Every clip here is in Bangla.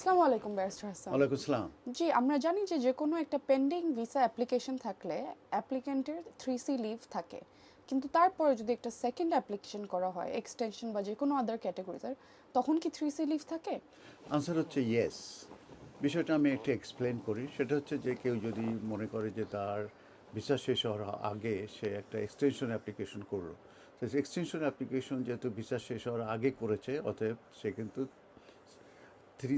আসসালামু আলাইকুম ব্যারিস্টার হাসান। ওয়ালাইকুম আসসালাম। জি, আমরা জানি যে কোনো একটা পেন্ডিং ভিসা অ্যাপ্লিকেশন থাকলে অ্যাপ্লিকেন্টের 3C লিভ থাকে, কিন্তু তারপরে যদি একটা সেকেন্ড অ্যাপ্লিকেশন করা হয় এক্সটেনশন বা যে কোনো আদার ক্যাটাগরিজের, তখন কি 3C লিভ থাকে? আনসার হচ্ছে ইয়েস। বিষয়টা আমি একটু এক্সপ্লেন করি। সেটা হচ্ছে যে কেউ যদি মনে করে যে তার ভিসা শেষ হওয়ার আগে সে একটা এক্সটেনশন অ্যাপ্লিকেশন করলো, তো এক্সটেনশন অ্যাপ্লিকেশন যেহেতু ভিসা শেষ হওয়ার আগে করেছে, অতএব সে কিন্তু থ্রি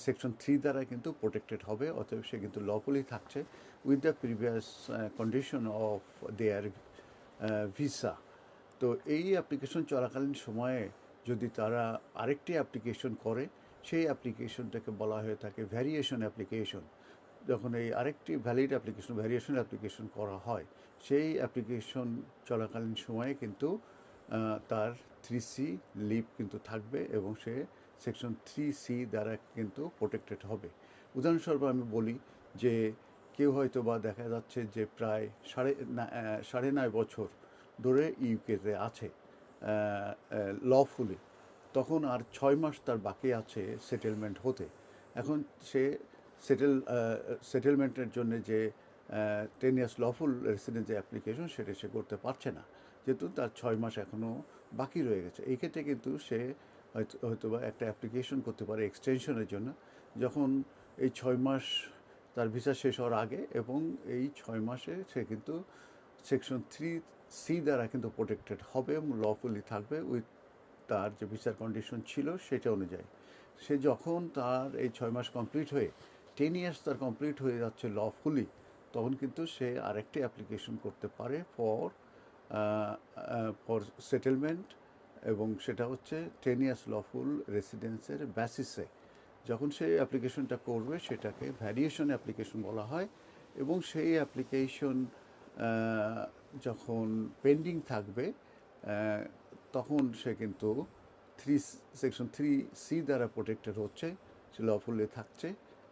সেকশন 3 দ্বারা কিন্তু প্রোটেক্টেড হবে, অতএব সে কিন্তু লফুলি থাকছে with the previous condition of their visa. তো এই অ্যাপ্লিকেশন চলাকালীন সময়ে যদি তারা আরেকটি অ্যাপ্লিকেশন করে, সেই অ্যাপ্লিকেশনটাকে বলা হয়ে থাকে ভ্যারিয়েশন অ্যাপ্লিকেশন। যখন এই আরেকটি ভ্যালিড অ্যাপ্লিকেশন ভ্যারিয়েশন অ্যাপ্লিকেশন করা হয়, সেই অ্যাপ্লিকেশন চলাকালীন সময়ে কিন্তু তার 3C লিভ কিন্তু থাকবে এবং সে সেকশন 3C দ্বারা কিন্তু প্রোটেক্টেড হবে। উদাহরণস্বরূপ আমি বলি যে কেউ হয়তো বা দেখা যাচ্ছে যে প্রায় সাড়ে 9 বছর ধরে ইউকেতে আছে লফুলি, তখন আর 6 মাস তার বাকি আছে সেটেলমেন্ট হতে। এখন সে সেটেলমেন্টের জন্য যে 10 ইয়ার্স লফুল রেসিডেন্স যে অ্যাপ্লিকেশন সেটা সে করতে পারছে না, যেহেতু তার 6 মাস এখনও বাকি রয়ে গেছে। এই ক্ষেত্রে কিন্তু সে হয়তোবা একটা অ্যাপ্লিকেশন করতে পারে এক্সটেনশনের জন্য, যখন এই 6 মাস তার ভিসা শেষ হওয়ার আগে, এবং এই 6 মাসে সে কিন্তু সেকশন 3C দ্বারা কিন্তু প্রোটেক্টেড হবে এবং লফুলি থাকবে উইথ তার যে ভিসার কন্ডিশন ছিল সেটা অনুযায়ী। সে যখন তার এই 6 মাস কমপ্লিট হয়ে 10 ইয়ার্স তার কমপ্লিট হয়ে যাচ্ছে লফুলি, তখন কিন্তু সে আরেকটি অ্যাপ্লিকেশন করতে পারে ফর সেটেলমেন্ট, এবং সেটা হচ্ছে 10 ইয়ার্স লফুল রেসিডেন্সের বেসিসে। যখন সেই অ্যাপ্লিকেশনটা করবে সেটাকে ভ্যারিয়েশন অ্যাপ্লিকেশন বলা হয়, এবং সেই অ্যাপ্লিকেশন যখন পেন্ডিং থাকবে তখন সে কিন্তু থ্রি সেকশন 3C দ্বারা প্রোটেক্টেড হচ্ছে, সে লফুলে থাকছে,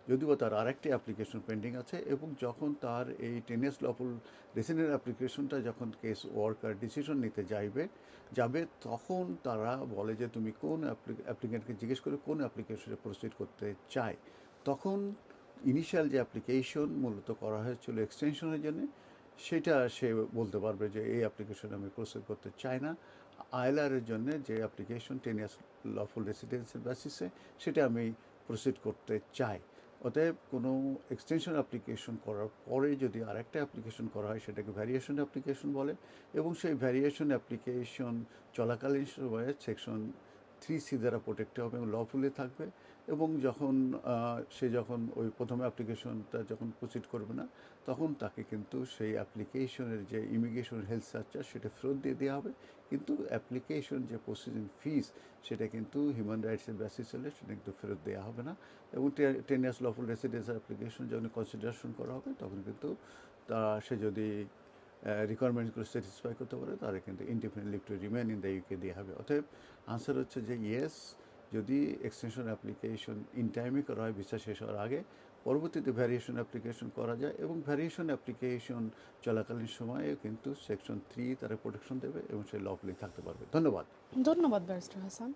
যদিও তার আরেকটি অ্যাপ্লিকেশন পেন্ডিং আছে। এবং যখন তার এই 10 ইয়ার্স লফুল রেসিডেন্ট অ্যাপ্লিকেশনটা যখন কেস ওয়ার্কার ডিসিশন নিতে যাবে, তখন তারা বলে যে তুমি কোন অ্যাপ্লিকেন্টকে জিজ্ঞেস করে কোন অ্যাপ্লিকেশনে প্রসিড করতে চায়। তখন ইনিশিয়াল যে অ্যাপ্লিকেশন মূলত করা হয়েছিল এক্সটেনশনের জন্য, সেটা সে বলতে পারবে যে এই অ্যাপ্লিকেশন আমি প্রসিড করতে চাই না। আইএলআরের জন্য যে অ্যাপ্লিকেশন 10 ইয়ার্স লফুল রেসিডেন্সিয়াল বেসিসে, সেটা আমি প্রসিড করতে চাই। অতএব কোনো এক্সটেনশন অ্যাপ্লিকেশন করার পরে যদি আরেকটা অ্যাপ্লিকেশন করা হয়, সেটাকে ভ্যারিয়েশন অ্যাপ্লিকেশন বলে, এবং সেই ভ্যারিয়েশন অ্যাপ্লিকেশন চলাকালীন সময়ে সেকশন 3C দ্বারা প্রোটেক্টেড হবে এবং লফুলি থাকবে। এবং সে যখন ওই প্রথম অ্যাপ্লিকেশনটা যখন প্রসিড করবে না, তখন তাকে কিন্তু সেই অ্যাপ্লিকেশনের যে ইমিগ্রেশন হেলথ সার্চার সেটা ফেরত দিয়ে দেওয়া হবে, কিন্তু অ্যাপ্লিকেশন যে প্রসিডিং ফিস সেটা কিন্তু হিউম্যান রাইটসের বেসিস হলে সেটা কিন্তু ফেরত দেওয়া হবে না। এবং 10 ইয়ার্স লফুল রেসিডেন্স অ্যাপ্লিকেশন যখন কনসিডারেশন করা হবে, তখন কিন্তু সে যদি রিকোয়ারমেন্টগুলো স্যাটিসফাই করতে পারে, তাহলে কিন্তু indefinite leave to remain in the UK দেওয়া হবে। অতএব আনসার হচ্ছে যে ইয়েস, যদি এক্সটেনশন অ্যাপ্লিকেশন ইন টাইমে করা হয় ভিসা শেষ হওয়ার আগে, পরবর্তীতে ভ্যারিয়েশন অ্যাপ্লিকেশন করা যায়, এবং ভ্যারিয়েশন অ্যাপ্লিকেশন চলাকালীন সময়ে কিন্তু সেকশন 3 তারা প্রোটেকশন দেবে এবং সে লফুলি থাকতে পারবে। ধন্যবাদ। ধন্যবাদ ব্যারিস্টার হাসান।